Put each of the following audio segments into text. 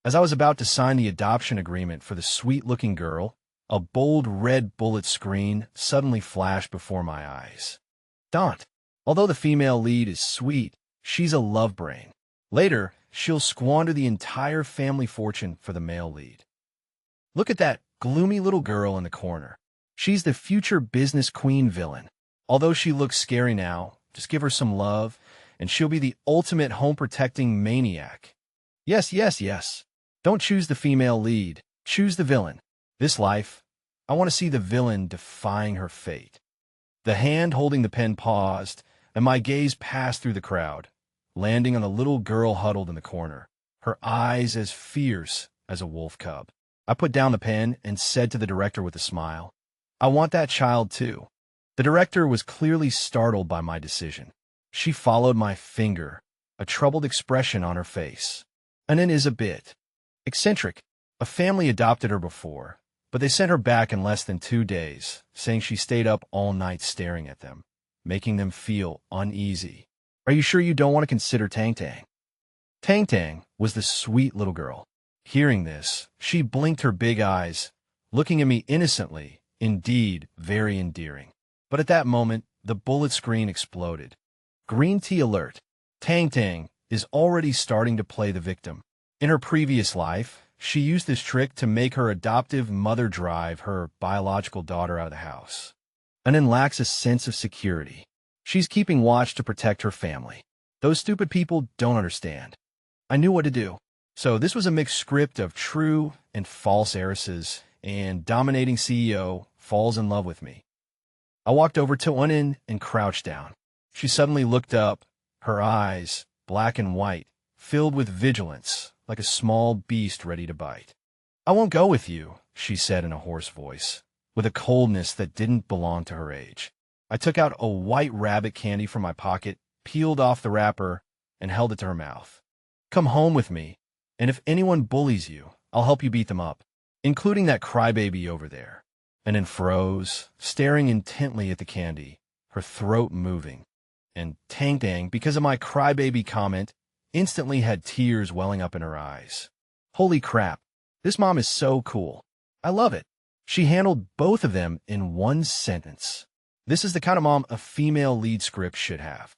As I was about to sign the adoption agreement for the sweet-looking girl, a bold red bullet screen suddenly flashed before my eyes. Don't. Although the female lead is sweet, she's a love brain. Later, she'll squander the entire family fortune for the male lead. Look at that gloomy little girl in the corner. She's the future business queen villain. Although she looks scary now, just give her some love, and she'll be the ultimate home-protecting maniac. Yes, yes, yes. Don't choose the female lead. Choose the villain. This life, I want to see the villain defying her fate. The hand holding the pen paused, and my gaze passed through the crowd, landing on the little girl huddled in the corner, her eyes as fierce as a wolf cub. I put down the pen and said to the director with a smile, "I want that child too." The director was clearly startled by my decision. She followed my finger, a troubled expression on her face. Anin is a bit eccentric. A family adopted her before, but they sent her back in less than 2 days, saying she stayed up all night staring at them, making them feel uneasy. Are you sure you don't want to consider Tang Tang? Tang Tang was the sweet little girl. Hearing this, she blinked her big eyes, looking at me innocently, indeed very endearing. But at that moment, the bullet screen exploded. Green tea alert. Tang Tang is already starting to play the victim. In her previous life, she used this trick to make her adoptive mother drive her biological daughter out of the house. Anin lacks a sense of security. She's keeping watch to protect her family. Those stupid people don't understand. I knew what to do. So this was a mixed script of true and false heiresses, and dominating CEO falls in love with me. I walked over to Anin and crouched down. She suddenly looked up, her eyes, black and white, filled with vigilance, like a small beast ready to bite. "I won't go with you," she said in a hoarse voice, with a coldness that didn't belong to her age. I took out a white rabbit candy from my pocket, peeled off the wrapper, and held it to her mouth. "Come home with me, and if anyone bullies you, I'll help you beat them up, including that crybaby over there." And then froze, staring intently at the candy, her throat moving. And Tang Tang, because of my crybaby comment, instantly had tears welling up in her eyes. Holy crap, this mom is so cool. I love it. She handled both of them in one sentence. This is the kind of mom a female lead script should have.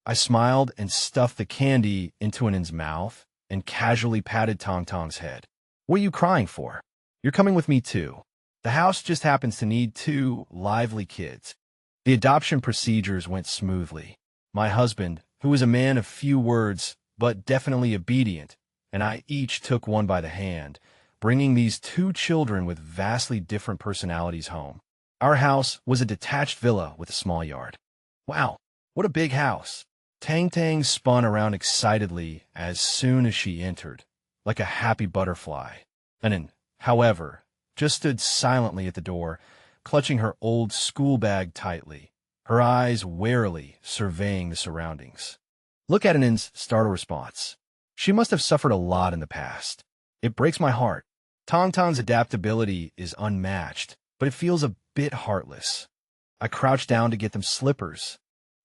I smiled and stuffed the candy into Anin's mouth and casually patted Tong Tong's head. "What are you crying for? You're coming with me too. The house just happens to need 2 lively kids." The adoption procedures went smoothly. My husband, who was a man of few words but definitely obedient, and I each took one by the hand, bringing these 2 children with vastly different personalities home. Our house was a detached villa with a small yard. Wow, what a big house. Tang Tang spun around excitedly as soon as she entered, like a happy butterfly. Anin, however, just stood silently at the door, clutching her old school bag tightly, her eyes warily surveying the surroundings. Look at Anin's startled response. She must have suffered a lot in the past. It breaks my heart. Tong Tong's adaptability is unmatched, but it feels a bit heartless. I crouched down to get them slippers.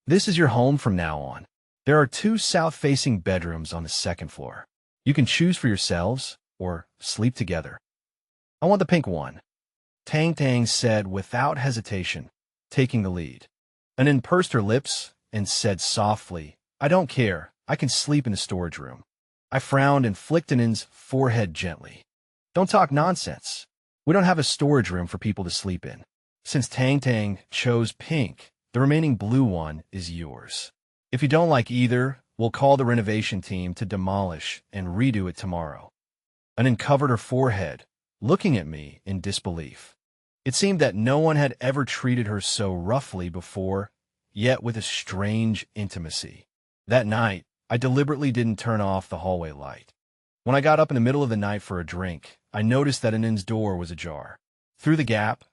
"This is your home from now on. There are 2 south-facing bedrooms on the 2nd floor. You can choose for yourselves or sleep together." "I want the pink one," Tang Tang said without hesitation, taking the lead. Anin pursed her lips and said softly, "I don't care. I can sleep in the storage room." I frowned and flicked Anin's forehead gently. "Don't talk nonsense. We don't have a storage room for people to sleep in. Since Tang Tang chose pink, the remaining blue one is yours. If you don't like either, we'll call the renovation team to demolish and redo it tomorrow." Anin covered her forehead, looking at me in disbelief. It seemed that no one had ever treated her so roughly before, yet with a strange intimacy. That night, I deliberately didn't turn off the hallway light. When I got up in the middle of the night for a drink, I noticed that Anin's door was ajar. Through the gap,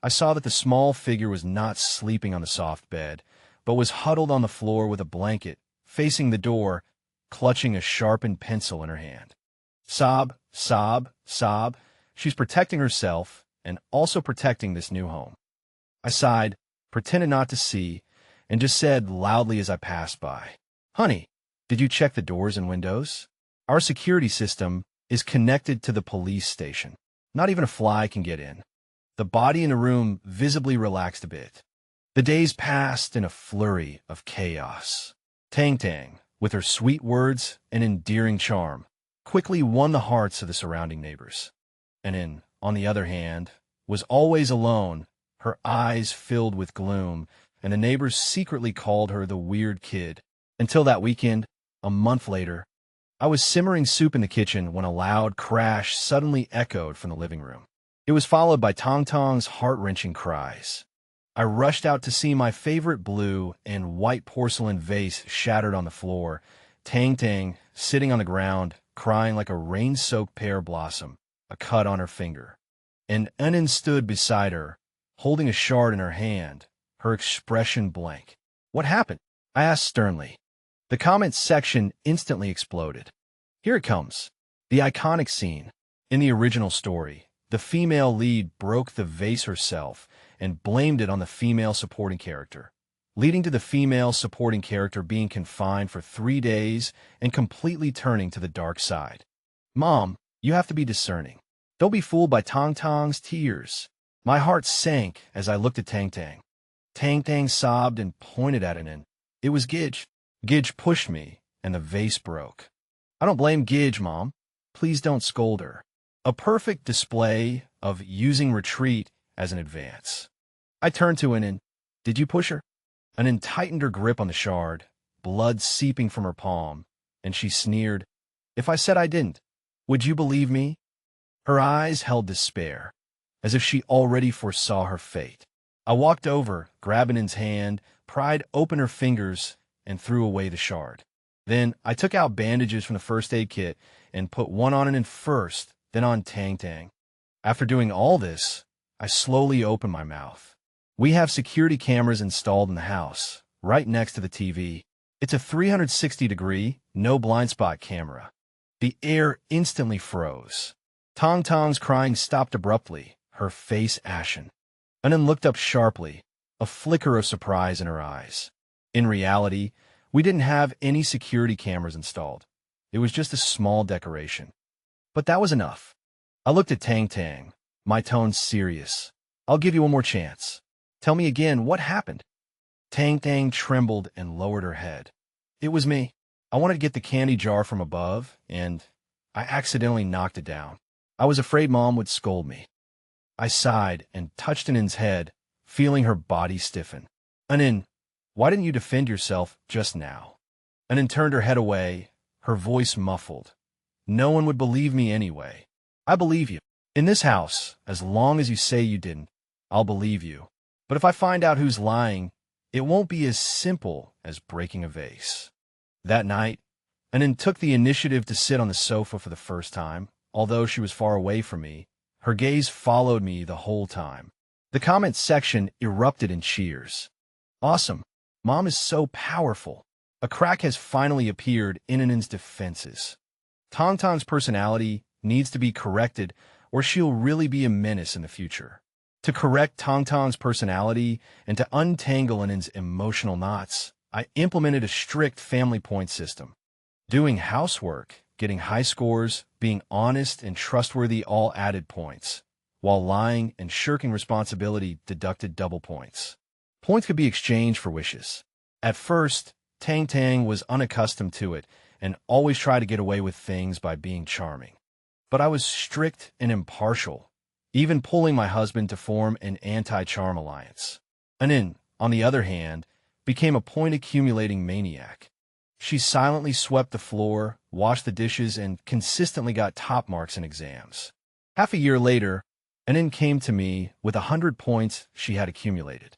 I saw that the small figure was not sleeping on the soft bed, but was huddled on the floor with a blanket, facing the door, clutching a sharpened pencil in her hand. Sob, sob, sob. She's protecting herself and also protecting this new home. I sighed, pretended not to see, and just said loudly as I passed by, "Honey, did you check the doors and windows? Our security system is connected to the police station. Not even a fly can get in. The body in the room visibly relaxed a bit. The days passed in a flurry of chaos. Tang Tang, with her sweet words and endearing charm, quickly won the hearts of the surrounding neighbors. And on the other hand, was always alone, her eyes filled with gloom, and the neighbors secretly called her the weird kid. Until that weekend, a month later, I was simmering soup in the kitchen when a loud crash suddenly echoed from the living room. It was followed by Tong Tong's heart-wrenching cries. I rushed out to see my favorite blue and white porcelain vase shattered on the floor, Tang Tang sitting on the ground, crying like a rain-soaked pear blossom, a cut on her finger. And Enin stood beside her, holding a shard in her hand, her expression blank. "What happened?" I asked sternly. The comments section instantly exploded. Here it comes. The iconic scene. In the original story, the female lead broke the vase herself and blamed it on the female supporting character, leading to the female supporting character being confined for 3 days and completely turning to the dark side. Mom, you have to be discerning. Don't be fooled by Tong Tong's tears. My heart sank as I looked at Tang Tang. Tang Tang sobbed and pointed at Enin. It was Gidge. Gidge pushed me, and the vase broke. I don't blame Gidge, Mom. Please don't scold her. A perfect display of using retreat as an advance. I turned to Enin. Did you push her? Enin tightened her grip on the shard, blood seeping from her palm, and she sneered. If I said I didn't, would you believe me? Her eyes held despair, as if she already foresaw her fate. I walked over, grabbed Enin's hand, pried open her fingers, and threw away the shard. Then I took out bandages from the first aid kit and put one on Enin first, then on Tang Tang. After doing all this, I slowly opened my mouth. We have security cameras installed in the house, right next to the TV. It's a 360-degree, no blind spot camera. The air instantly froze. Tong Tong's crying stopped abruptly, her face ashen. Enin looked up sharply, a flicker of surprise in her eyes. In reality, we didn't have any security cameras installed. It was just a small decoration. But that was enough. I looked at Tang Tang, my tone serious. I'll give you one more chance. Tell me again what happened. Tang Tang trembled and lowered her head. It was me. I wanted to get the candy jar from above, and I accidentally knocked it down. I was afraid Mom would scold me. I sighed and touched Enin's head, feeling her body stiffen. Enin, why didn't you defend yourself just now? Enin turned her head away, her voice muffled. No one would believe me anyway. I believe you. In this house, as long as you say you didn't, I'll believe you. But if I find out who's lying, it won't be as simple as breaking a vase. That night, Enin took the initiative to sit on the sofa for the first time. Although she was far away from me, her gaze followed me the whole time. The comments section erupted in cheers. Awesome. Mom is so powerful. A crack has finally appeared in Enin's defenses. Tong Tong's personality needs to be corrected, or she'll really be a menace in the future. To correct Tong Tong's personality and to untangle Enin's emotional knots, I implemented a strict family point system. Doing housework, getting high scores, being honest and trustworthy all added points, while lying and shirking responsibility deducted double points. Points could be exchanged for wishes. At first, Tang Tang was unaccustomed to it and always tried to get away with things by being charming. But I was strict and impartial, even pulling my husband to form an anti-charm alliance. Enin, on the other hand, became a point-accumulating maniac. She silently swept the floor, washed the dishes, and consistently got top marks in exams. Half a year later, Enin came to me with 100 points she had accumulated.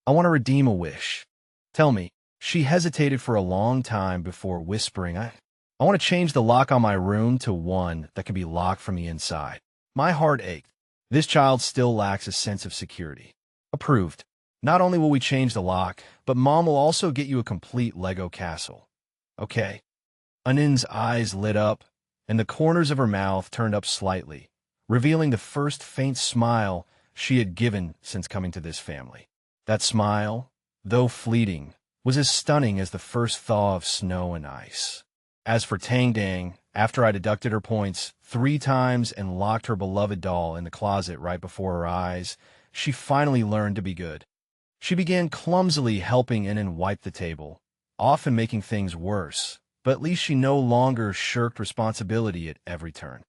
I want to redeem a wish. Tell me. She hesitated for a long time before whispering, I want to change the lock on my room to one that can be locked from the inside. My heart ached. This child still lacks a sense of security. Approved. Not only will we change the lock, but Mom will also get you a complete Lego castle. Okay. Enin's eyes lit up, and the corners of her mouth turned up slightly, revealing the first faint smile she had given since coming to this family. That smile, though fleeting, was as stunning as the first thaw of snow and ice. As for Tang Tang, After I deducted her points 3 times and locked her beloved doll in the closet right before her eyes, she finally learned to be good. She began clumsily helping Inen wipe the table, often making things worse, but at least she no longer shirked responsibility at every turn.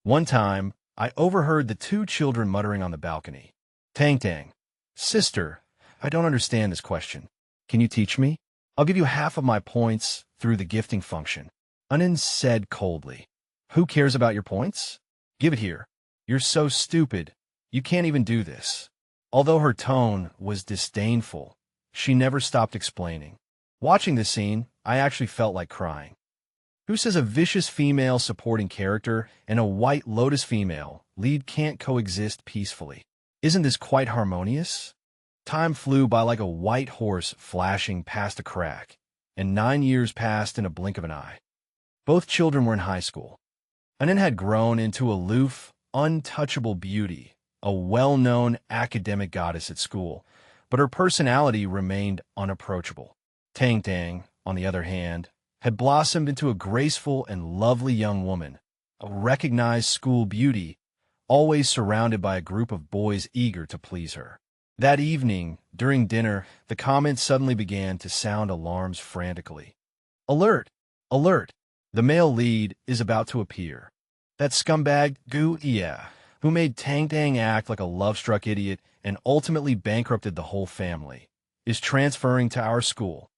One time, I overheard the 2 children muttering on the balcony. Tang Tang, sister, I don't understand this question. Can you teach me? I'll give you half of my points through the gifting function. Inen said coldly. Who cares about your points? Give it here. You're so stupid. You can't even do this. Although her tone was disdainful, she never stopped explaining. Watching this scene, I actually felt like crying. Who says a vicious female supporting character and a White Lotus female lead can't coexist peacefully? Isn't this quite harmonious? Time flew by like a white horse flashing past a crack, and 9 years passed in a blink of an eye. Both children were in high school. Inen had grown into aloof, untouchable beauty, a well-known academic goddess at school, but her personality remained unapproachable. Tang Tang, on the other hand, had blossomed into a graceful and lovely young woman, a recognized school beauty, always surrounded by a group of boys eager to please her. That evening, during dinner, the comments suddenly began to sound alarms frantically. Alert! Alert! The male lead is about to appear. That scumbag Gu Ye, who made Tang Tang act like a love-struck idiot and ultimately bankrupted the whole family, is transferring to our school.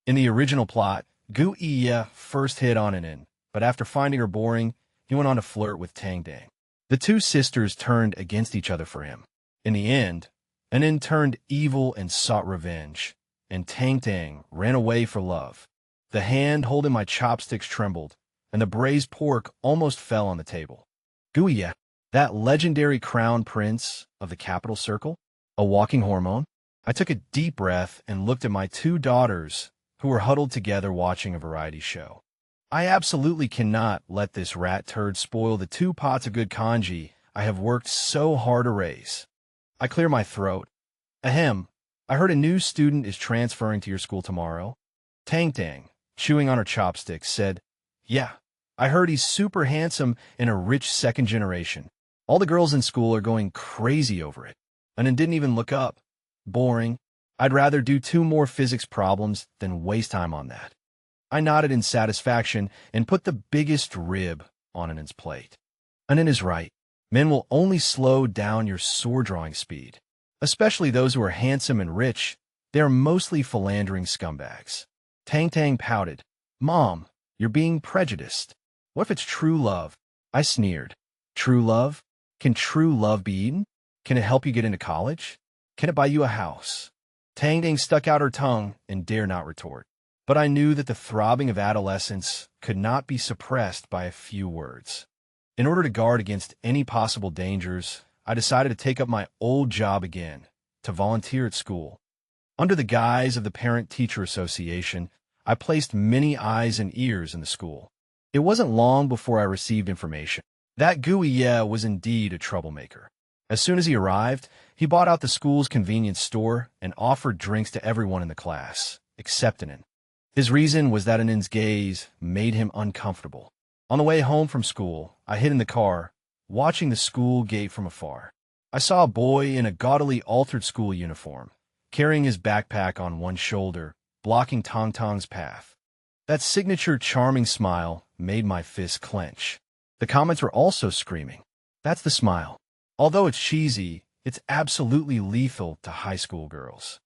In the original plot, Gu Ye first hit on Inen, but after finding her boring, he went on to flirt with Tang Tang. The 2 sisters turned against each other for him. In the end, Inen turned evil and sought revenge, and Tang Tang ran away for love. The hand holding my chopsticks trembled, and the braised pork almost fell on the table. Gu Ye, that legendary crown prince of the capital circle, a walking hormone? I took a deep breath and looked at my 2 daughters, who were huddled together watching a variety show. I absolutely cannot let this rat turd spoil the 2 pots of good kanji I have worked so hard to raise. I clear my throat. Ahem, I heard a new student is transferring to your school tomorrow. Tang Tang, chewing on her chopsticks, said, Yeah, I heard he's super handsome and a rich second generation. All the girls in school are going crazy over it. And then didn't even look up. Boring. I'd rather do 2 more physics problems than waste time on that. I nodded in satisfaction and put the biggest rib on Inen's plate. Inen is right. Men will only slow down your sword drawing speed. Especially those who are handsome and rich. They are mostly philandering scumbags. Tang Tang pouted. Mom, you're being prejudiced. What if it's true love? I sneered. True love? Can true love be eaten? Can it help you get into college? Can it buy you a house? Tang Tang stuck out her tongue and dared not retort. But I knew that the throbbing of adolescence could not be suppressed by a few words. In order to guard against any possible dangers, I decided to take up my old job again, to volunteer at school. Under the guise of the Parent-Teacher Association, I placed many eyes and ears in the school. It wasn't long before I received information. That Gu Ye was indeed a troublemaker. As soon as he arrived, he bought out the school's convenience store and offered drinks to everyone in the class, except Inen. His reason was that Inen's gaze made him uncomfortable. On the way home from school, I hid in the car, watching the school gate from afar. I saw a boy in a gaudily altered school uniform, carrying his backpack on one shoulder, blocking Tang Tang's path. That signature charming smile made my fists clench. The comments were also screaming. That's the smile. Although it's cheesy, it's absolutely lethal to high school girls.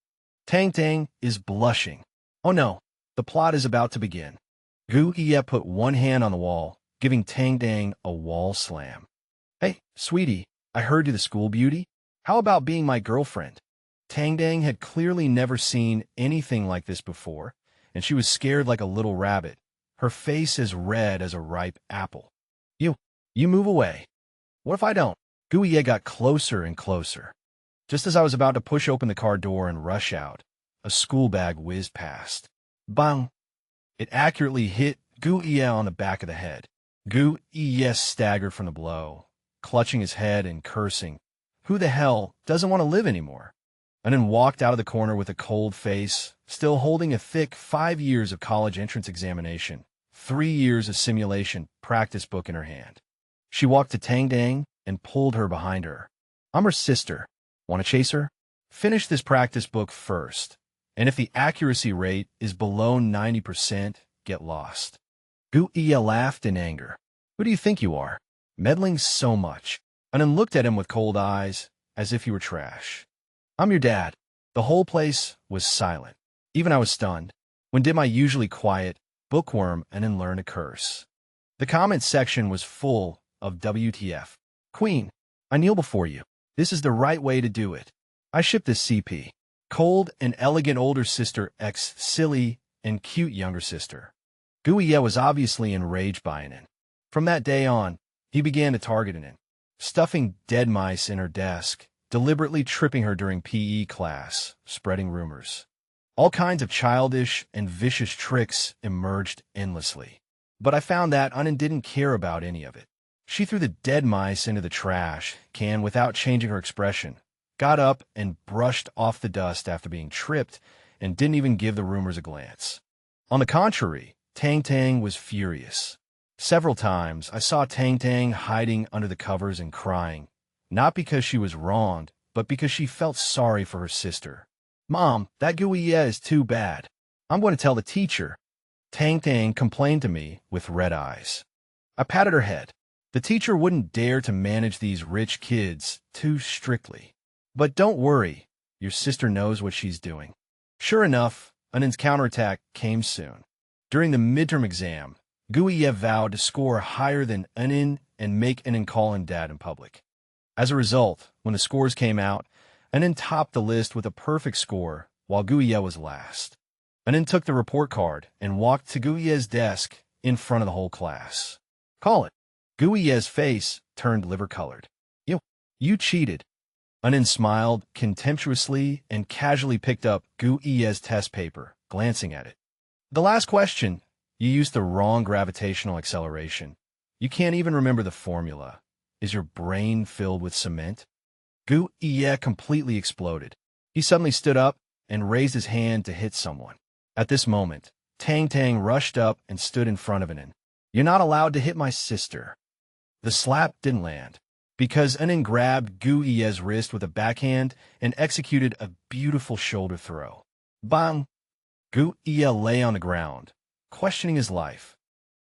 Tang Tang is blushing. Oh no, the plot is about to begin. Gu Ye put one hand on the wall, giving Tang Tang a wall slam. Hey, sweetie, I heard you're the school beauty. How about being my girlfriend? Tang Tang had clearly never seen anything like this before, and she was scared like a little rabbit, her face as red as a ripe apple. You move away. What if I don't? Gu Ye got closer and closer. Just as I was about to push open the car door and rush out, a school bag whizzed past. Bang! It accurately hit Gu Ye on the back of the head. Gu Ye staggered from the blow, clutching his head and cursing. Who the hell doesn't want to live anymore? And then walked out of the corner with a cold face, still holding a thick 5 years of college entrance examination 3 years of simulation practice book in her hand. She walked to Tang Tang and pulled her behind her. I'm her sister. Want to chase her? Finish this practice book first, and if the accuracy rate is below 90%, get lost. Gu Iya laughed in anger. Who do you think you are? Meddling so much. And then looked at him with cold eyes, as if he were trash. I'm your dad. The whole place was silent. Even I was stunned. When did my usually quiet bookworm and then learn to curse? The comment section was full of WTF. Queen, I kneel before you. This is the right way to do it. I ship this CP. Cold and elegant older sister ex silly and cute younger sister. Gu Iya was obviously enraged by Anin. From that day on, he began to target Anin, stuffing dead mice in her desk, deliberately tripping her during PE class, spreading rumors. All kinds of childish and vicious tricks emerged endlessly. But I found that Anin didn't care about any of it. She threw the dead mice into the trash can without changing her expression, got up and brushed off the dust after being tripped, and didn't even give the rumors a glance. On the contrary, Tang Tang was furious. Several times, I saw Tang Tang hiding under the covers and crying, not because she was wronged, but because she felt sorry for her sister. Mom, that Gu Iya is too bad. I'm going to tell the teacher. Tang Tang complained to me with red eyes. I patted her head. The teacher wouldn't dare to manage these rich kids too strictly. But don't worry, your sister knows what she's doing. Sure enough, Anin's counterattack came soon. During the midterm exam, Gu Iya vowed to score higher than Anin and make Anin call him dad in public. As a result, when the scores came out, Anin topped the list with a perfect score, while Gu Iya was last. Anin took the report card and walked to Gu Iya's desk in front of the whole class. Call it. Gu Iya's face turned liver-colored. You cheated. Anin smiled contemptuously and casually picked up Gu Iya's test paper, glancing at it. The last question, you used the wrong gravitational acceleration. You can't even remember the formula. Is your brain filled with cement? Gu Iya completely exploded. He suddenly stood up and raised his hand to hit someone. At this moment, Tang Tang rushed up and stood in front of Anin. You're not allowed to hit my sister. The slap didn't land, because Anin grabbed Gu Iya's wrist with a backhand and executed a beautiful shoulder throw. Bang! Gu Iya lay on the ground, questioning his life.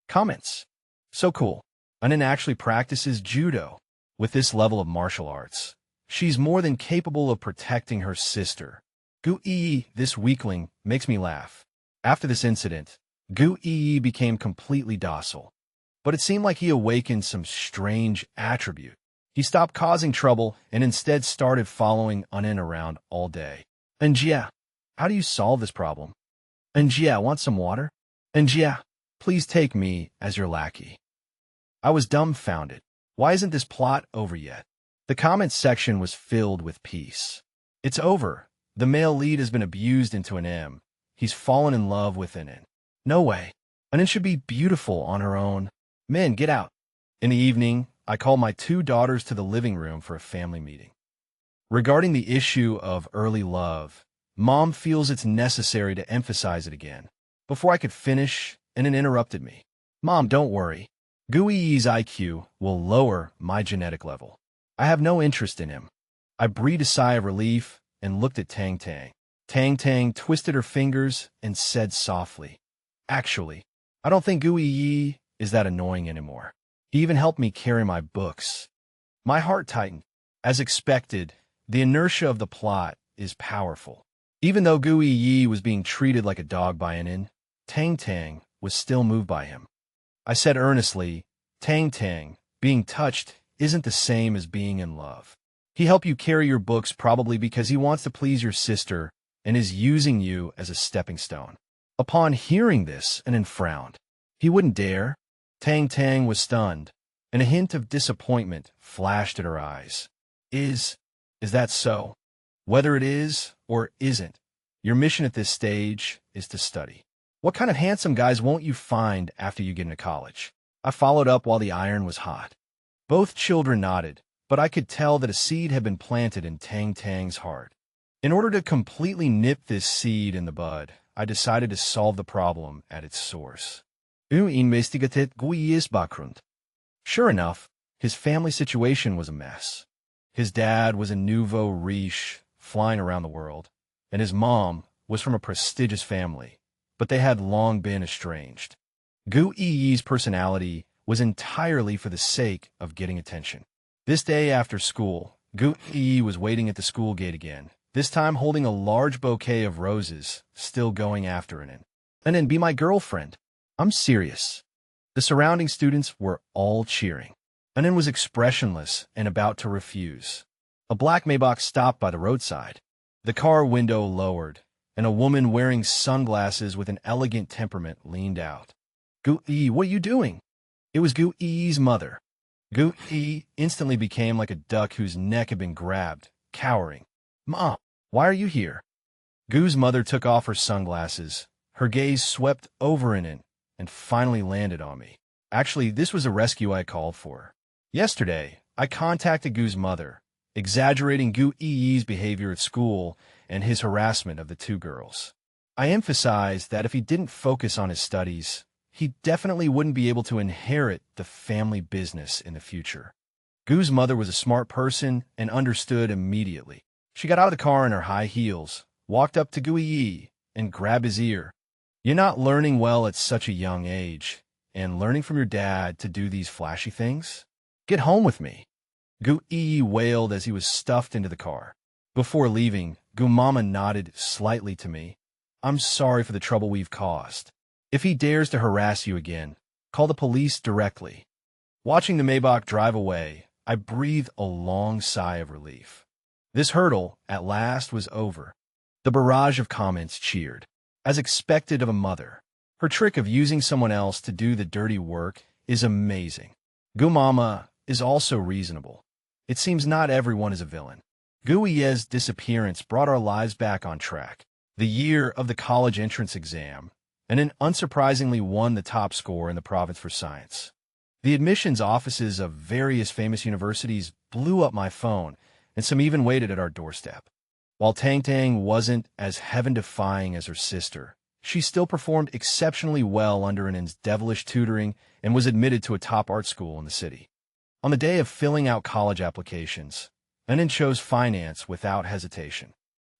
Comments. So cool. Anin actually practices judo. With this level of martial arts, she's more than capable of protecting her sister. Gu Iya, this weakling, makes me laugh. After this incident, Gu Iya became completely docile. But it seemed like he awakened some strange attribute. He stopped causing trouble and instead started following Anin around all day. Anjia, how do you solve this problem? Anjia, want some water? Anjia, please take me as your lackey. I was dumbfounded. Why isn't this plot over yet? The comments section was filled with peace. It's over. The male lead has been abused into an M. He's fallen in love with Anin. No way. Anin should be beautiful on her own. Men, get out. In the evening, I called my 2 daughters to the living room for a family meeting. Regarding the issue of early love, Mom feels it's necessary to emphasize it again. Before I could finish, Anin interrupted me. Mom, don't worry. Gu Iya's IQ will lower my genetic level. I have no interest in him. I breathed a sigh of relief and looked at Tang Tang. Tang Tang twisted her fingers and said softly, Actually, I don't think Gu Iya is that annoying anymore. He even helped me carry my books. My heart tightened. As expected, the inertia of the plot is powerful. Even though Gu Iya was being treated like a dog by Anin, Tang Tang was still moved by him. I said earnestly, Tang Tang, being touched isn't the same as being in love. He helped you carry your books probably because he wants to please your sister and is using you as a stepping stone. Upon hearing this, Anin frowned. He wouldn't dare. Tang Tang was stunned, and a hint of disappointment flashed at her eyes. Is that so? Whether it is or isn't, your mission at this stage is to study. What kind of handsome guys won't you find after you get into college? I followed up while the iron was hot. Both children nodded, but I could tell that a seed had been planted in Tang Tang's heart. In order to completely nip this seed in the bud, I decided to solve the problem at its source. investigated Gui's background. Sure enough, his family situation was a mess. His dad was a nouveau riche, flying around the world, and his mom was from a prestigious family, but they had long been estranged. Gu Yi's personality was entirely for the sake of getting attention. This day after school, Gu Yi was waiting at the school gate again, this time holding a large bouquet of roses, still going after Anin. Anin, be my girlfriend. I'm serious. The surrounding students were all cheering. Anin was expressionless and about to refuse. A black Maybach stopped by the roadside. The car window lowered, and a woman wearing sunglasses with an elegant temperament leaned out. Gu Yi, what are you doing? It was Gu Yi's mother. Gu Yi instantly became like a duck whose neck had been grabbed, cowering. Mom, why are you here? Gu's mother took off her sunglasses. Her gaze swept over Anin and finally landed on me. Actually, this was a rescue I called for. Yesterday, I contacted Gu's mother, exaggerating Gu Yi's behavior at school and his harassment of the two girls. I emphasized that if he didn't focus on his studies, he definitely wouldn't be able to inherit the family business in the future. Gu's mother was a smart person and understood immediately. She got out of the car in her high heels, walked up to Gu Yi, and grabbed his ear. You're not learning well at such a young age, and learning from your dad to do these flashy things? Get home with me. Gu Yi wailed as he was stuffed into the car. Before leaving, Gu Mama nodded slightly to me. I'm sorry for the trouble we've caused. If he dares to harass you again, call the police directly. Watching the Maybach drive away, I breathed a long sigh of relief. This hurdle, at last, was over. The barrage of comments cheered. As expected of a mother, her trick of using someone else to do the dirty work is amazing. Gu Mama is also reasonable. It seems not everyone is a villain. Gu Yi's disappearance brought our lives back on track. The year of the college entrance exam, and Anin unsurprisingly won the top score in the province for science. The admissions offices of various famous universities blew up my phone, and some even waited at our doorstep. While Tang Tang wasn't as heaven-defying as her sister, she still performed exceptionally well under Anin's devilish tutoring and was admitted to a top art school in the city. On the day of filling out college applications, Anin chose finance without hesitation.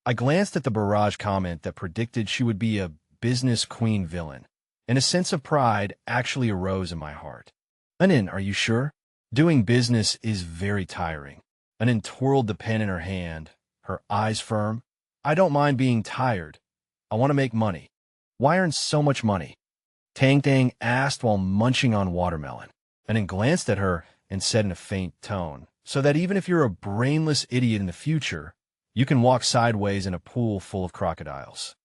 I glanced at the barrage comment that predicted she would be a business queen villain, and a sense of pride actually arose in my heart. Anin, are you sure? Doing business is very tiring. Anin twirled the pen in her hand, her eyes firm. I don't mind being tired. I want to make money. Why earn so much money? Tang Tang asked while munching on watermelon, Anin glanced at her and said in a faint tone, so that even if you're a brainless idiot in the future, you can walk sideways in a pool full of crocodiles.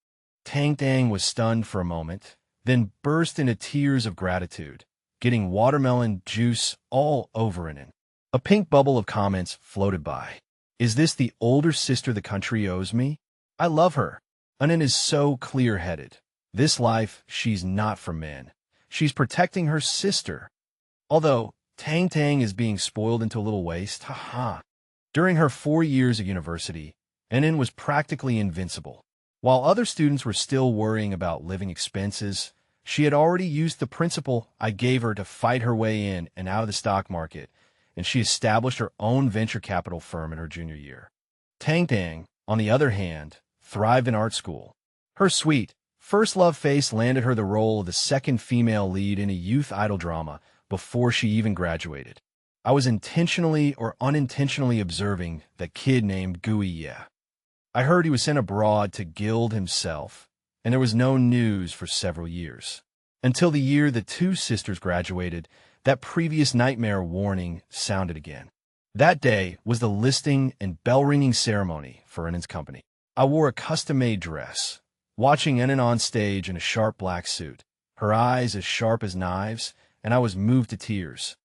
Tang Tang was stunned for a moment, then burst into tears of gratitude, getting watermelon juice all over Anin. A pink bubble of comments floated by. Is this the older sister the country owes me? I love her. Anin is so clear-headed. This life, she's not for men. She's protecting her sister. Although, Tang Tang is being spoiled into a little waste, haha. During her 4 years at university, Anin was practically invincible. While other students were still worrying about living expenses, she had already used the principle I gave her to fight her way in and out of the stock market, and she established her own venture capital firm in her junior year. Tang Tang, on the other hand, thrived in art school. Her sweet, first love face landed her the role of the second female lead in a youth idol drama before she even graduated. I was intentionally or unintentionally observing that kid named Gu Yi. I heard he was sent abroad to gild himself, and there was no news for several years. Until the year the two sisters graduated, that previous nightmare warning sounded again. That day was the listing and bell-ringing ceremony for Anin's company. I wore a custom-made dress, watching Anin on stage in a sharp black suit, her eyes as sharp as knives, and I was moved to tears.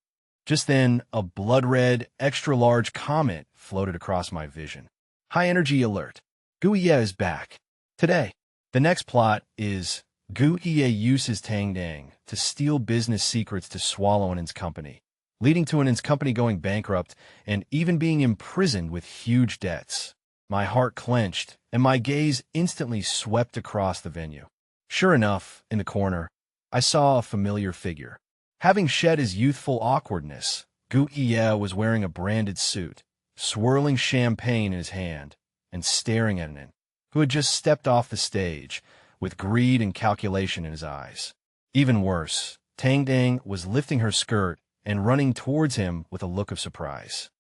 Just then, a blood-red, extra-large comment floated across my vision. High-energy alert. Gu Yi is back. Today, the next plot is Gu Yi uses Tang Tang to steal business secrets to swallow Anin's company, leading to Anin's company going bankrupt and even being imprisoned with huge debts. My heart clenched, and my gaze instantly swept across the venue. Sure enough, in the corner, I saw a familiar figure. Having shed his youthful awkwardness, Gu Ye was wearing a branded suit, swirling champagne in his hand, and staring at Anin, who had just stepped off the stage, with greed and calculation in his eyes. Even worse, Tang Dang was lifting her skirt and running towards him with a look of surprise.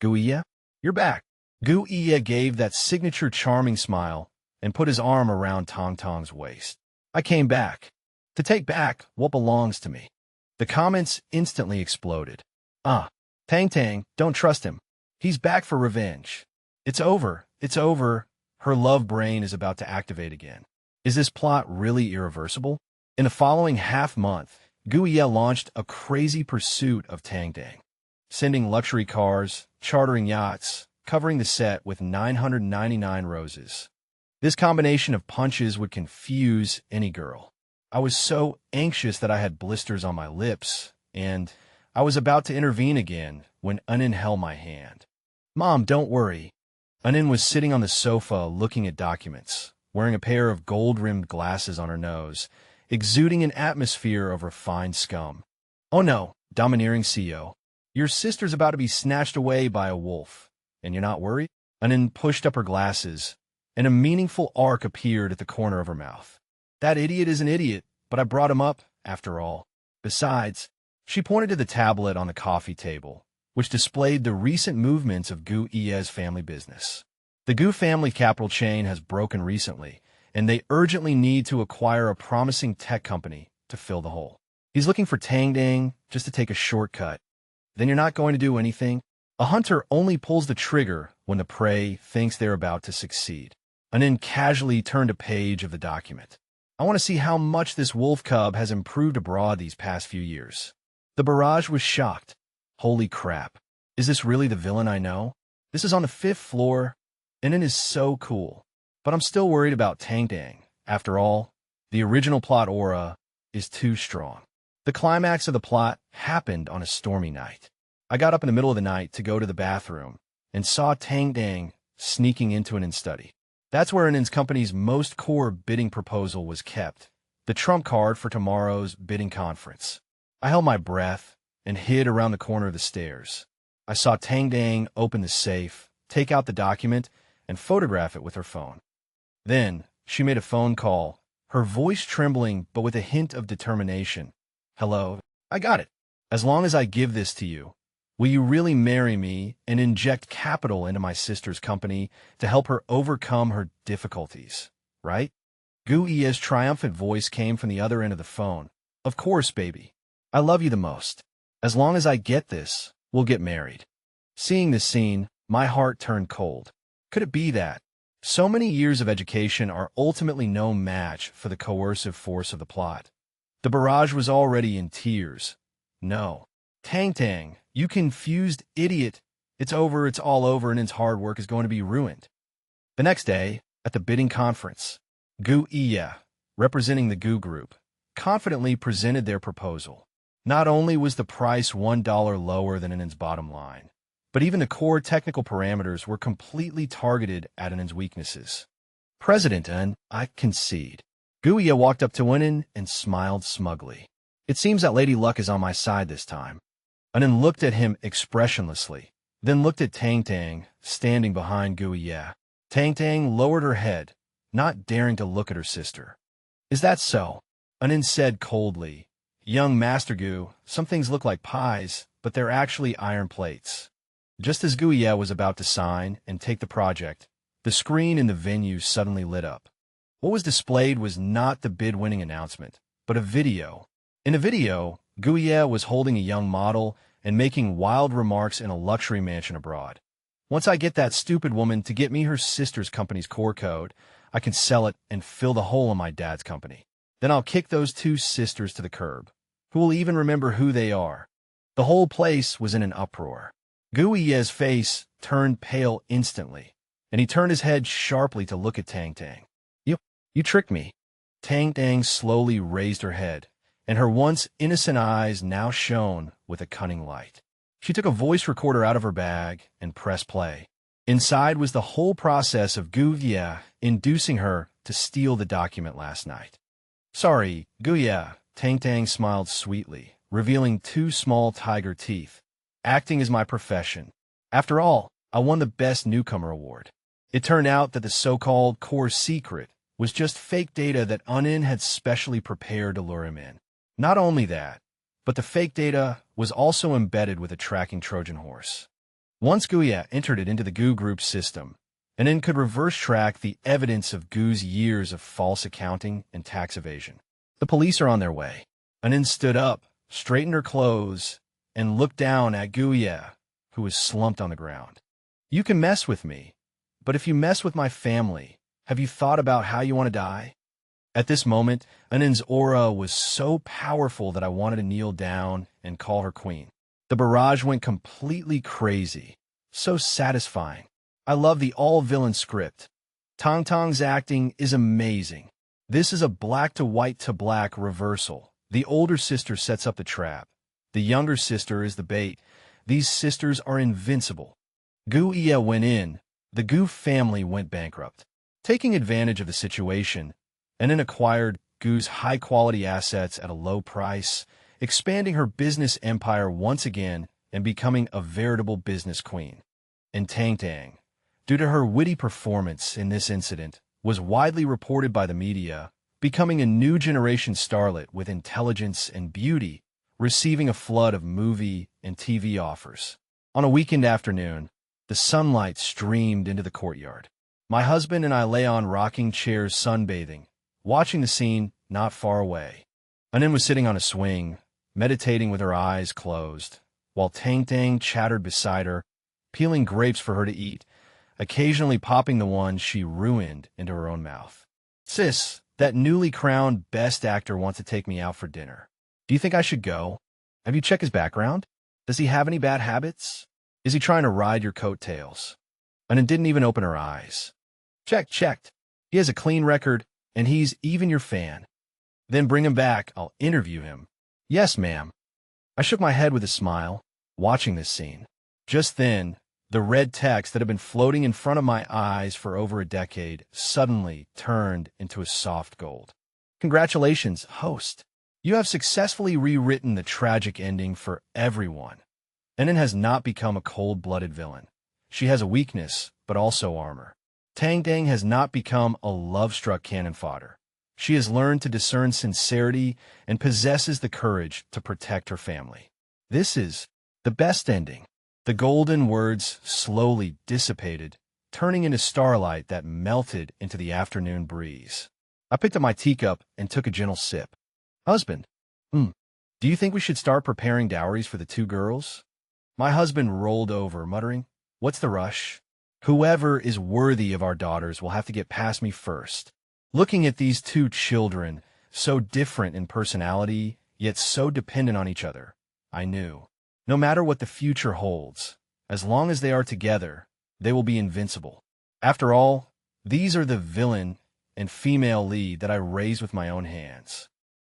Gu Ye, you're back. Gu Ye gave that signature charming smile and put his arm around Tong Tong's waist. I came back to take back what belongs to me. The comments instantly exploded. Tang Tang, don't trust him. He's back for revenge. It's over. It's over. Her love brain is about to activate again. Is this plot really irreversible? In the following half-month, Gu Ye launched a crazy pursuit of Tang Dang, sending luxury cars, chartering yachts, covering the set with 999 roses. This combination of punches would confuse any girl. I was so anxious that I had blisters on my lips, and I was about to intervene again when Anin held my hand. Mom, don't worry. Anin was sitting on the sofa looking at documents, wearing a pair of gold-rimmed glasses on her nose, exuding an atmosphere of refined scum. Oh no, domineering CEO. Your sister's about to be snatched away by a wolf, and you're not worried? Anin pushed up her glasses, and a meaningful arc appeared at the corner of her mouth. That idiot is an idiot, but I brought him up, after all. Besides, she pointed to the tablet on the coffee table, which displayed the recent movements of Gu Ye's family business. The Gu family capital chain has broken recently, and they urgently need to acquire a promising tech company to fill the hole. He's looking for Tang Dang just to take a shortcut. Then you're not going to do anything? A hunter only pulls the trigger when the prey thinks they're about to succeed. Anin casually turned a page of the document. I want to see how much this wolf cub has improved abroad these past few years. The barrage was shocked. Holy crap. Is this really the villain I know? This is on the 5th floor, and it is so cool. But I'm still worried about Tang Dang. After all, the original plot aura is too strong. The climax of the plot happened on a stormy night. I got up in the middle of the night to go to the bathroom and saw Tang Dang sneaking into Anin's study. That's where Anin's company's most core bidding proposal was kept, the trump card for tomorrow's bidding conference. I held my breath and hid around the corner of the stairs. I saw Tang Dang open the safe, take out the document, and photograph it with her phone. Then, she made a phone call, her voice trembling but with a hint of determination. Hello, I got it. As long as I give this to you, will you really marry me and inject capital into my sister's company to help her overcome her difficulties, right? Gu Ye's triumphant voice came from the other end of the phone. Of course, baby. I love you the most. As long as I get this, we'll get married. Seeing this scene, my heart turned cold. Could it be that so many years of education are ultimately no match for the coercive force of the plot? The barrage was already in tears. No. Tang Tang, you confused idiot. It's over, it's all over, and his hard work is going to be ruined. The next day, at the bidding conference, Gu Ye, representing the Gu Group, confidently presented their proposal. Not only was the price $1 lower than Anin's bottom line, but even the core technical parameters were completely targeted at Anin's weaknesses. President Anin, I concede. Gu Ye walked up to Anin and smiled smugly. It seems that Lady Luck is on my side this time. Anin looked at him expressionlessly, then looked at Tang Tang, standing behind Gu Ye. Tang Tang lowered her head, not daring to look at her sister. Is that so? Anin said coldly. Young Master Gu, some things look like pies, but they're actually iron plates. Just as Gu Ye was about to sign and take the project, the screen in the venue suddenly lit up. What was displayed was not the bid-winning announcement, but a video. In the video, Gu Ye was holding a young model and making wild remarks in a luxury mansion abroad. Once I get that stupid woman to get me her sister's company's core code, I can sell it and fill the hole in my dad's company. Then I'll kick those two sisters to the curb. Who will even remember who they are? The whole place was in an uproar. Gu Ye's face turned pale instantly, and he turned his head sharply to look at Tang Tang. You tricked me. Tang Tang slowly raised her head, and her once innocent eyes now shone with a cunning light. She took a voice recorder out of her bag and pressed play. Inside was the whole process of Gu Ye inducing her to steal the document last night. Sorry, Gu Ye, Tang Tang smiled sweetly, revealing 2 small tiger teeth. Acting is my profession. After all, I won the Best Newcomer award. It turned out that the so-called core secret was just fake data that Unin had specially prepared to lure him in. Not only that, but the fake data was also embedded with a tracking Trojan horse. Once Guya entered it into the Gu Group's system, Unin could reverse track the evidence of Gu's years of false accounting and tax evasion. The police are on their way. Unin stood up, straightened her clothes, and looked down at Guya, who was slumped on the ground. You can mess with me, but if you mess with my family, have you thought about how you want to die? At this moment, Unin's aura was so powerful that I wanted to kneel down and call her queen. The barrage went completely crazy. So satisfying. I love the all-villain script. Tang Tang's acting is amazing. This is a black-to-white to black reversal. The older sister sets up the trap. The younger sister is the bait. These sisters are invincible. Gu Iya went in. The Gu family went bankrupt. Taking advantage of the situation, Unin acquired Gu's high-quality assets at a low price, expanding her business empire once again and becoming a veritable business queen. And Tang Tang, due to her witty performance in this incident, was widely reported by the media, becoming a new generation starlet with intelligence and beauty, receiving a flood of movie and TV offers. On a weekend afternoon, the sunlight streamed into the courtyard. My husband and I lay on rocking chairs sunbathing, watching the scene not far away. Unin was sitting on a swing, meditating with her eyes closed, while Tang Tang chattered beside her, peeling grapes for her to eat, occasionally popping the one she ruined into her own mouth. Sis, that newly crowned best actor wants to take me out for dinner. Do you think I should go? Have you checked his background? Does he have any bad habits? Is he trying to ride your coattails? Unin didn't even open her eyes. Checked. He has a clean record, and he's even your fan. Then bring him back. I'll interview him. Yes, ma'am. I shook my head with a smile, watching this scene. Just then, the red text that had been floating in front of my eyes for over a decade suddenly turned into a soft gold. Congratulations, host. You have successfully rewritten the tragic ending for everyone. Unin has not become a cold-blooded villain. She has a weakness, but also armor. Tang Tang has not become a love-struck cannon fodder. She has learned to discern sincerity and possesses the courage to protect her family. This is the best ending. The golden words slowly dissipated, turning into starlight that melted into the afternoon breeze. I picked up my teacup and took a gentle sip. Husband, do you think we should start preparing dowries for the 2 girls? My husband rolled over, muttering, "What's the rush? Whoever is worthy of our daughters will have to get past me first." Looking at these 2 children, so different in personality, yet so dependent on each other, I knew, no matter what the future holds, as long as they are together, they will be invincible. After all, these are the villain and female lead that I raised with my own hands.